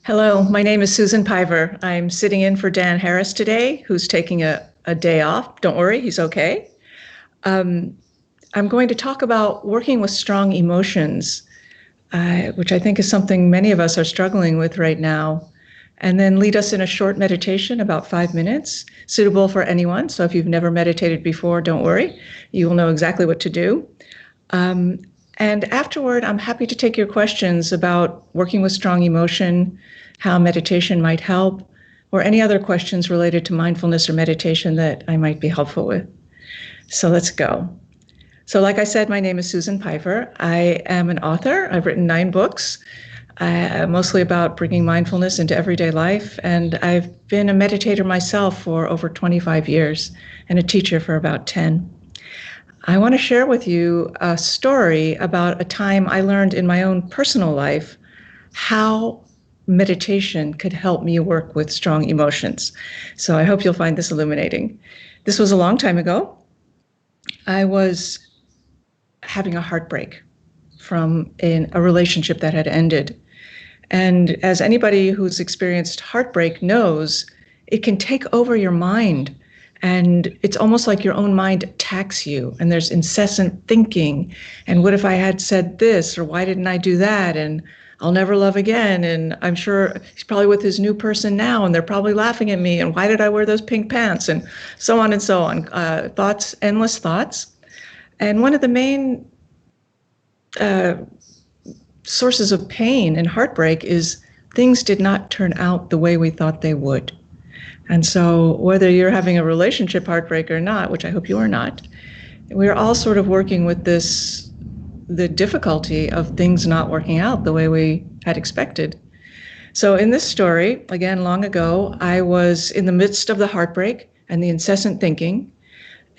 Hello, my name is Susan Piver. I'm sitting in for Dan Harris today, who's taking a day off. Don't worry, he's okay. Um, I'm going to talk about working with strong emotions, which I think is something many of us are struggling with right now, and then lead us in a short meditation, about 5 minutes, suitable for anyone. So if you've never meditated before, don't worry. You will know exactly what to do. Um, and afterward, I'm happy to take your questions about working with strong emotion, how meditation might help, or any other questions related to mindfulness or meditation that I might be helpful with. So let's go. So like I said, my name is Susan Piver. I am an author. I've written 9 books, mostly about bringing mindfulness into everyday life. And I've been a meditator myself for over 25 years and a teacher for about 10. I want to share with you a story about a time I learned in my own personal life how meditation could help me work with strong emotions. So I hope you'll find this illuminating. This was a long time ago. I was having a heartbreak from a relationship that had ended. And as anybody who's experienced heartbreak knows, it can take over your mind. And it's almost like your own mind attacks you, and there's incessant thinking. And what if I had said this, or why didn't I do that? And I'll never love again. And I'm sure he's probably with his new person now, and they're probably laughing at me. And why did I wear those pink pants? And so on and so on. Thoughts, endless thoughts. And one of the main sources of pain and heartbreak is things did not turn out the way we thought they would. And so whether you're having a relationship heartbreak or not, which I hope you are not, we're all sort of working with the difficulty of things not working out the way we had expected. So in this story, again, long ago, I was in the midst of the heartbreak and the incessant thinking,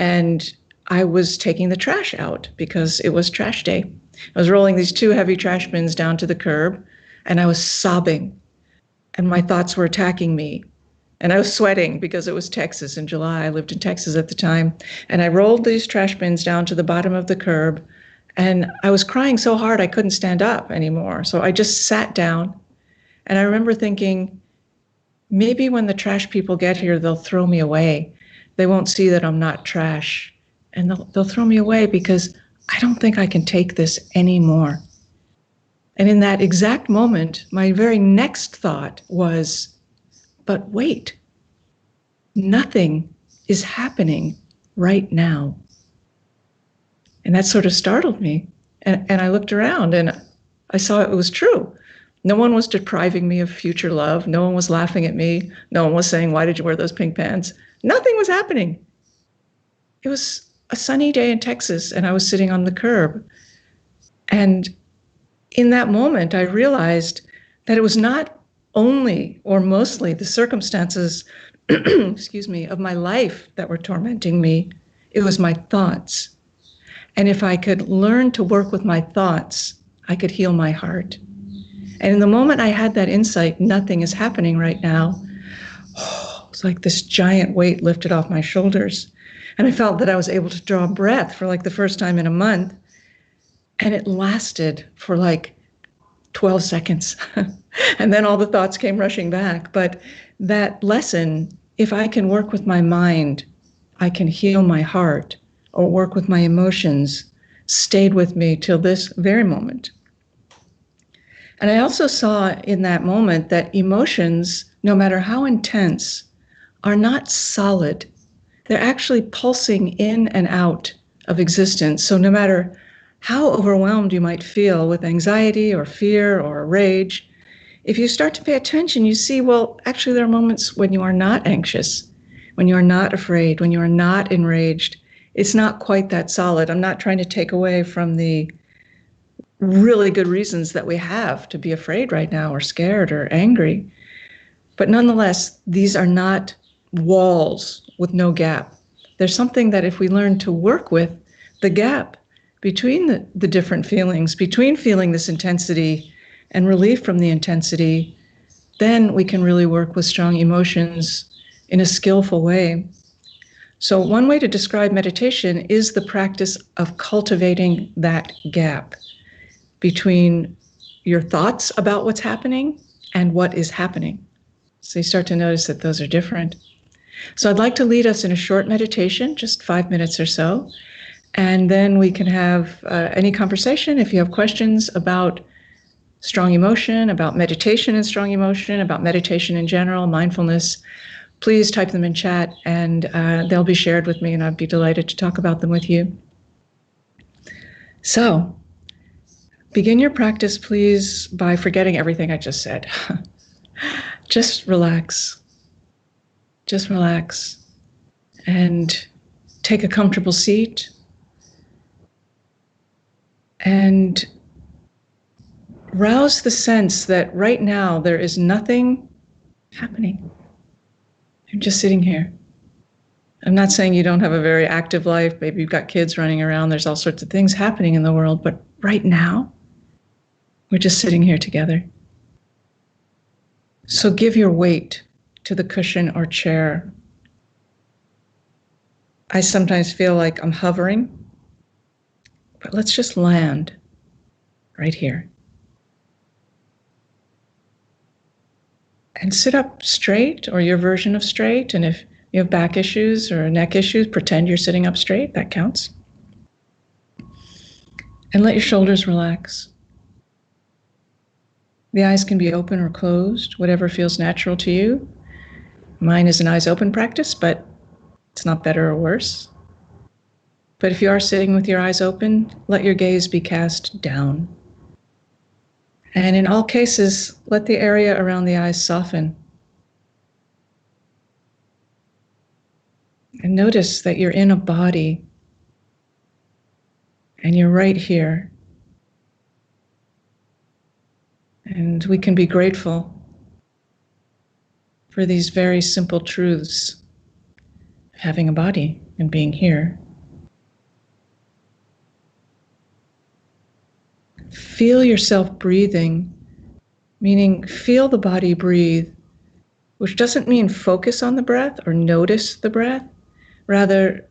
and I was taking the trash out because it was trash day. I was rolling these 2 heavy trash bins down to the curb, and I was sobbing, and my thoughts were attacking me. And I was sweating because it was Texas in July. I lived in Texas at the time. And I rolled these trash bins down to the bottom of the curb, and I was crying so hard I couldn't stand up anymore. So I just sat down, and I remember thinking, maybe when the trash people get here, they'll throw me away. They won't see that I'm not trash, and they'll throw me away because I don't think I can take this anymore. And in that exact moment, my very next thought was, but wait, nothing is happening right now. And that sort of startled me. And I looked around and I saw it was true. No one was depriving me of future love. No one was laughing at me. No one was saying, why did you wear those pink pants? Nothing was happening. It was a sunny day in Texas, and I was sitting on the curb. And in that moment, I realized that it was not only or mostly the circumstances, excuse me, of my life that were tormenting me. It was my thoughts. And if I could learn to work with my thoughts, I could heal my heart. And in the moment I had that insight, nothing is happening right now, it's like this giant weight lifted off my shoulders. And I felt that I was able to draw a breath for like the first time in a month. And it lasted for like 12 seconds. And then all the thoughts came rushing back. But that lesson, if I can work with my mind, I can heal my heart, or work with my emotions, stayed with me till this very moment. And I also saw in that moment that emotions, no matter how intense, are not solid. They're actually pulsing in and out of existence. So no matter how overwhelmed you might feel with anxiety or fear or rage, if you start to pay attention, you see, well, actually there are moments when you are not anxious, when you are not afraid, when you are not enraged. It's not quite that solid. I'm not trying to take away from the really good reasons that we have to be afraid right now or scared or angry. But nonetheless, these are not walls with no gap. There's something that if we learn to work with, the gap between the different feelings, between feeling this intensity and relief from the intensity, then we can really work with strong emotions in a skillful way. So one way to describe meditation is the practice of cultivating that gap between your thoughts about what's happening and what is happening. So you start to notice that those are different. So I'd like to lead us in a short meditation, just 5 minutes or so, and then we can have any conversation. If you have questions about strong emotion, about meditation and strong emotion, about meditation in general, mindfulness, please type them in chat, and they'll be shared with me, and I'd be delighted to talk about them with you. So begin your practice, please, by forgetting everything I just said. Just relax. Just relax and take a comfortable seat and rouse the sense that right now there is nothing happening. You're just sitting here. I'm not saying you don't have a very active life. Maybe you've got kids running around. There's all sorts of things happening in the world. But right now, we're just sitting here together. So give your weight to the cushion or chair. I sometimes feel like I'm hovering, but let's just land right here. And sit up straight, or your version of straight. And if you have back issues or neck issues, pretend you're sitting up straight. That counts. And let your shoulders relax. The eyes can be open or closed, whatever feels natural to you. Mine is an eyes open practice, but it's not better or worse. But if you are sitting with your eyes open, let your gaze be cast down. And in all cases, let the area around the eyes soften. And notice that you're in a body and you're right here. And we can be grateful for these very simple truths of having a body and being here. Feel yourself breathing, meaning feel the body breathe, which doesn't mean focus on the breath or notice the breath. Rather,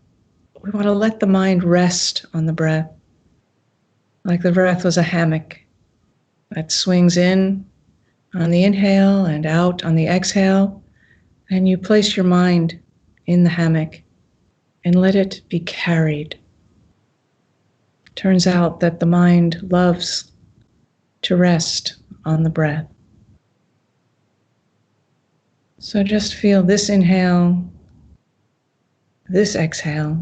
we want to let the mind rest on the breath, like the breath was a hammock that swings in on the inhale and out on the exhale, and you place your mind in the hammock and let it be carried. Turns out that the mind loves to rest on the breath. So just feel this inhale, this exhale.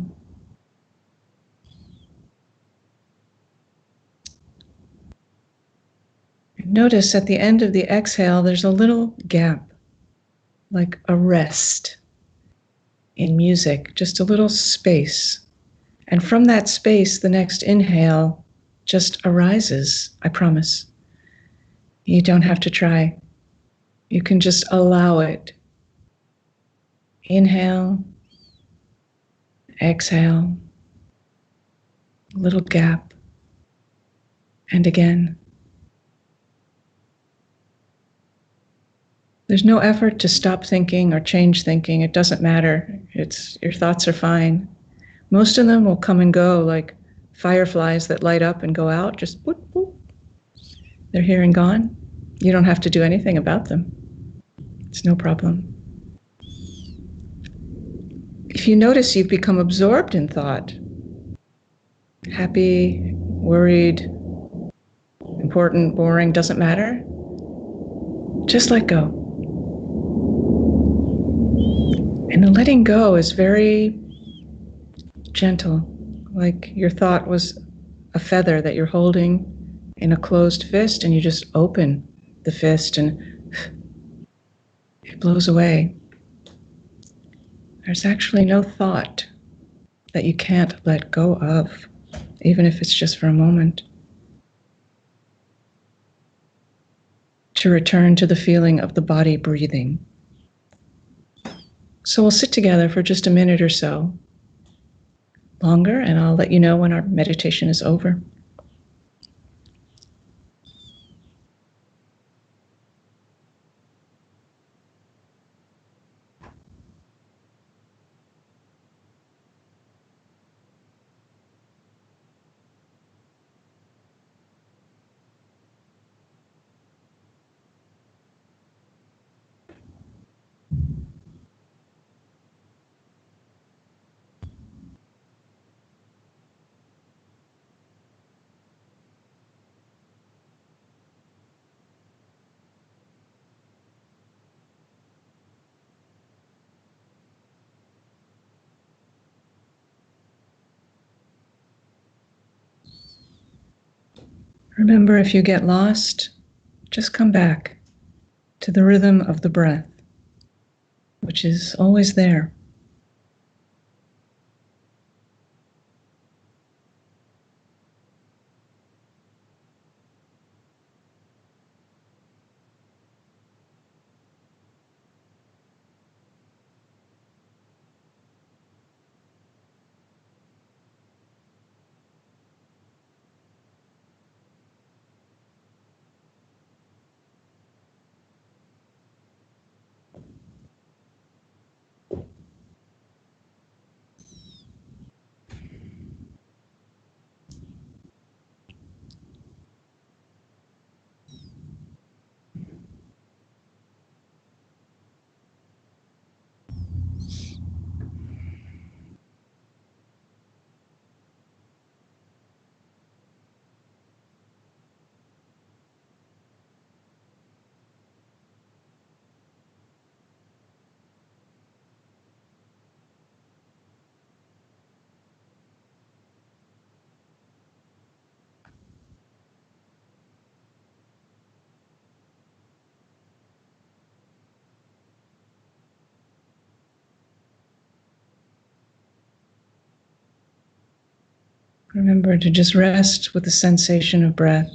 Notice at the end of the exhale, there's a little gap, like a rest in music, just a little space. And from that space, the next inhale just arises, I promise. You don't have to try. You can just allow it. Inhale, exhale, little gap, and again. There's no effort to stop thinking or change thinking. It doesn't matter. Your thoughts are fine. Most of them will come and go like fireflies that light up and go out, just whoop, whoop. They're here and gone. You don't have to do anything about them. It's no problem. If you notice you've become absorbed in thought, happy, worried, important, boring, doesn't matter, just let go. And the letting go is very gentle, like your thought was a feather that you're holding in a closed fist, and you just open the fist and it blows away. There's actually no thought that you can't let go of, even if it's just for a moment. To return to the feeling of the body breathing. So we'll sit together for just a minute or so longer, and I'll let you know when our meditation is over. Remember, if you get lost, just come back to the rhythm of the breath, which is always there. Remember to just rest with the sensation of breath.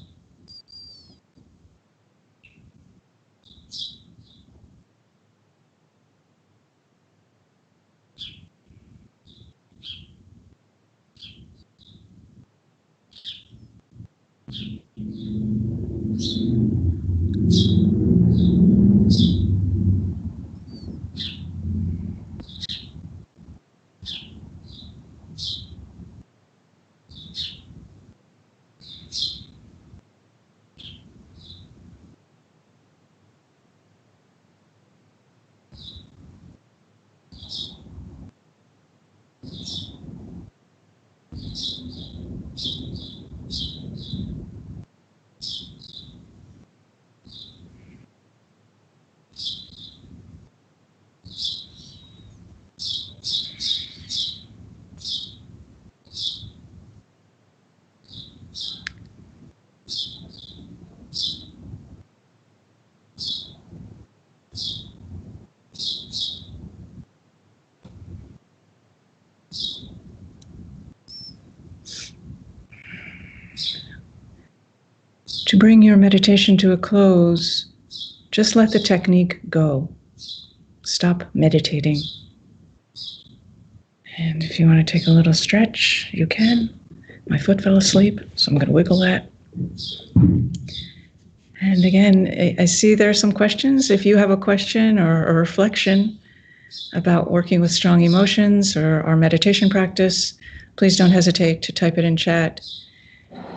To bring your meditation to a close, just let the technique go. Stop meditating. And if you want to take a little stretch, you can. My foot fell asleep, so I'm going to wiggle that. And again, I see there are some questions. If you have a question or a reflection about working with strong emotions or our meditation practice, please don't hesitate to type it in chat.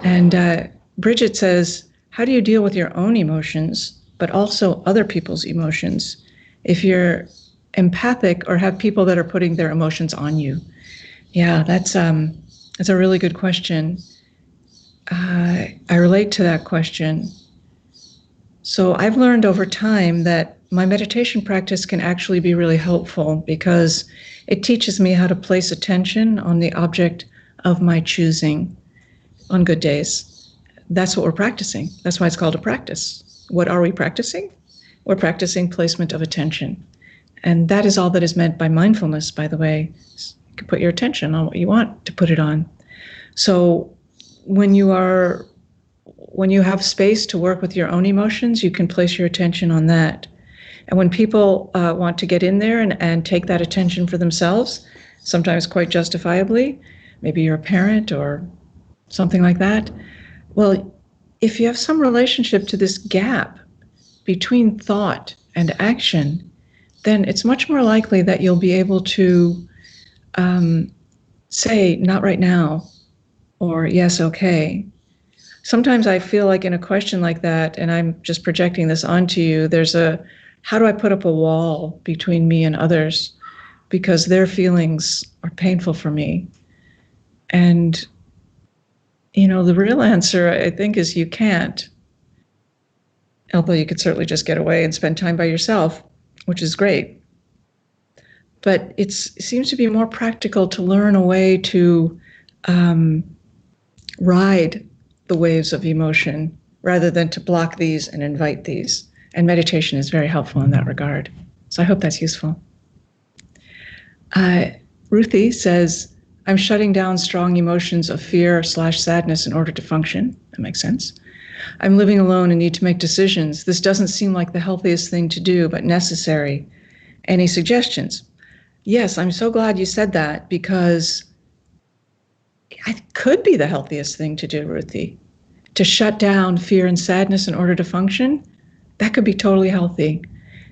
And Bridget says, how do you deal with your own emotions, but also other people's emotions, if you're empathic or have people that are putting their emotions on you? Yeah, that's a really good question. I relate to that question. So I've learned over time that my meditation practice can actually be really helpful because it teaches me how to place attention on the object of my choosing on good days. That's what we're practicing. That's why it's called a practice. What are we practicing? We're practicing placement of attention. And that is all that is meant by mindfulness, by the way. You can put your attention on what you want to put it on. So when you have space to work with your own emotions, you can place your attention on that. And when people want to get in there and take that attention for themselves, sometimes quite justifiably, maybe you're a parent or something like that, well, if you have some relationship to this gap between thought and action, then it's much more likely that you'll be able to say, not right now, or yes, okay. Sometimes I feel like in a question like that, and I'm just projecting this onto you, there's how do I put up a wall between me and others because their feelings are painful for me? And the real answer, I think, is you can't. Although you could certainly just get away and spend time by yourself, which is great. But it seems to be more practical to learn a way to ride the waves of emotion rather than to block these and invite these. And meditation is very helpful in that regard. So I hope that's useful. Ruthie says, I'm shutting down strong emotions of fear/sadness in order to function. That makes sense. I'm living alone and need to make decisions. This doesn't seem like the healthiest thing to do, but necessary. Any suggestions? Yes, I'm so glad you said that, because it could be the healthiest thing to do, Ruthie. To shut down fear and sadness in order to function, that could be totally healthy.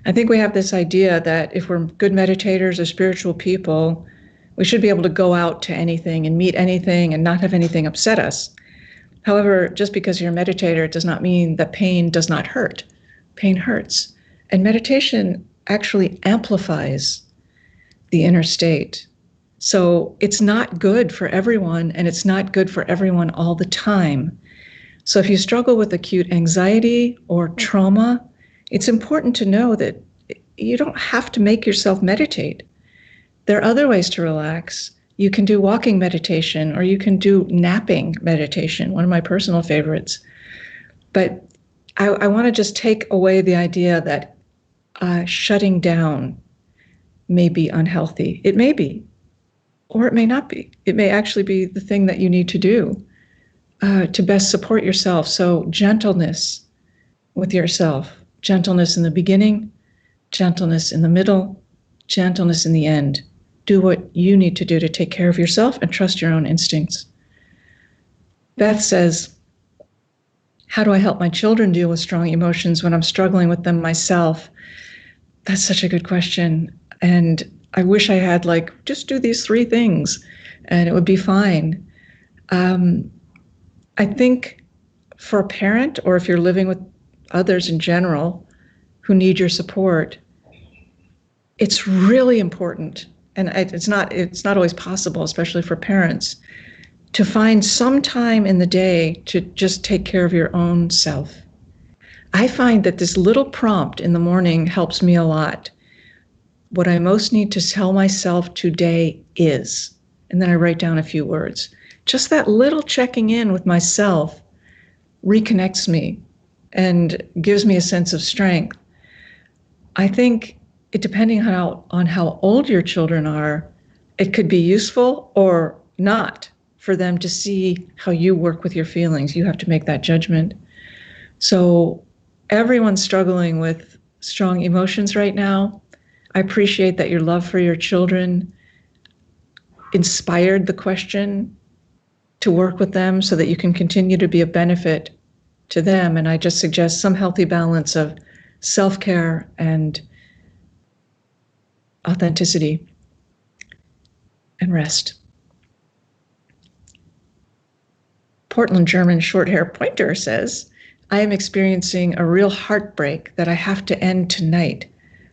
I think we have this idea that if we're good meditators or spiritual people, we should be able to go out to anything and meet anything and not have anything upset us. However, just because you're a meditator does not mean that pain does not hurt. Pain hurts. And meditation actually amplifies the inner state. So it's not good for everyone, and it's not good for everyone all the time. So if you struggle with acute anxiety or trauma, it's important to know that you don't have to make yourself meditate. There are other ways to relax. You can do walking meditation, or you can do napping meditation, one of my personal favorites. But I want to just take away the idea that shutting down may be unhealthy. It may be, or it may not be. It may actually be the thing that you need to do to best support yourself. So gentleness with yourself, gentleness in the beginning, gentleness in the middle, gentleness in the end. Do what you need to do to take care of yourself and trust your own instincts. Beth says, how do I help my children deal with strong emotions when I'm struggling with them myself? That's such a good question. And I wish I had just do these 3 things and it would be fine. I think for a parent, or if you're living with others in general who need your support, it's really important, and it's not always possible, especially for parents, to find some time in the day to just take care of your own self. I find that this little prompt in the morning helps me a lot. What I most need to tell myself today is, and then I write down a few words. Just that little checking in with myself reconnects me and gives me a sense of strength. I think depending on how old your children are, it could be useful or not for them to see how you work with your feelings. You have to make that judgment. So everyone's struggling with strong emotions right now. I appreciate that your love for your children inspired the question to work with them so that you can continue to be a benefit to them. And I just suggest some healthy balance of self-care and authenticity and rest. Portland German short-hair pointer says, I am experiencing a real heartbreak that I have to end tonight.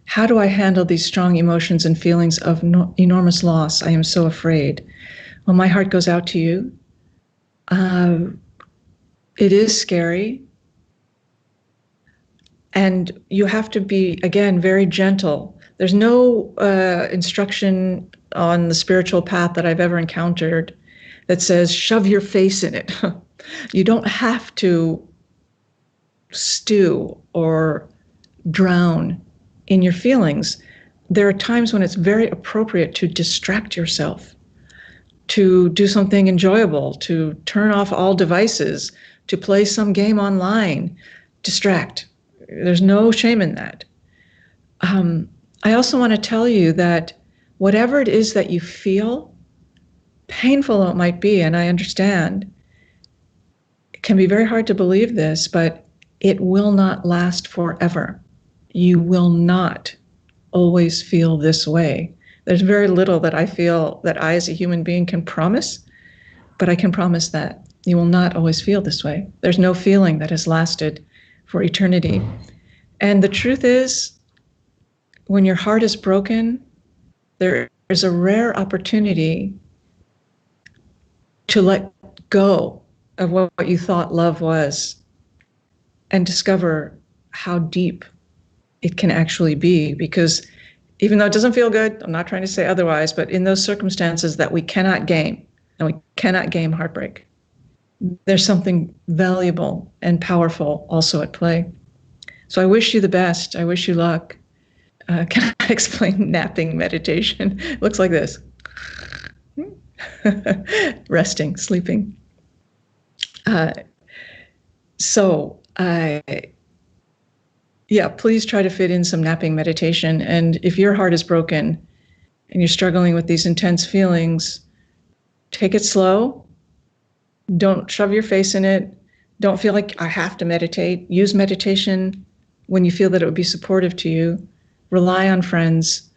How do I handle these strong emotions and feelings of enormous loss? I am so afraid. Well, my heart goes out to you. It is scary. And you have to be, again, very gentle. There's no instruction on the spiritual path that I've ever encountered that says, shove your face in it. You don't have to stew or drown in your feelings. There are times when it's very appropriate to distract yourself, to do something enjoyable, to turn off all devices, to play some game online, distract. There's no shame in that. I also want to tell you that whatever it is that you feel, painful though it might be, and I understand, it can be very hard to believe this, but it will not last forever. You will not always feel this way. There's very little that I feel that I as a human being can promise, but I can promise that you will not always feel this way. There's no feeling that has lasted for eternity. And the truth is, when your heart is broken, there is a rare opportunity to let go of what you thought love was and discover how deep it can actually be. Because even though it doesn't feel good, I'm not trying to say otherwise, but in those circumstances that we cannot game, and we cannot game heartbreak. there's something valuable and powerful also at play. So I wish you the best. I wish you luck. Can I explain napping meditation? It looks like this. Resting, sleeping. Yeah, please try to fit in some napping meditation. And if your heart is broken and you're struggling with these intense feelings, take it slow. Don't shove your face in it. Don't feel like I have to meditate. Use meditation when you feel that it would be supportive to you. Rely on friends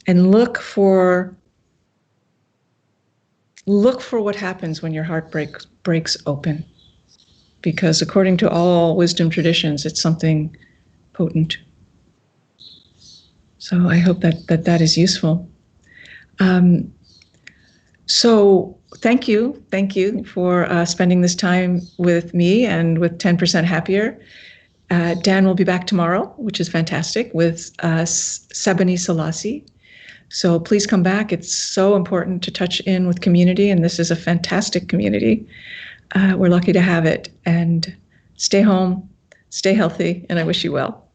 and look for what happens when your heart breaks open. Because according to all wisdom traditions, it's something potent. So I hope that is useful. So thank you for spending this time with me and with 10% Happier. Dan will be back tomorrow, which is fantastic, with Sebony Selassie. So please come back. It's so important to touch in with community, and this is a fantastic community. We're lucky to have it. And stay home, stay healthy, and I wish you well.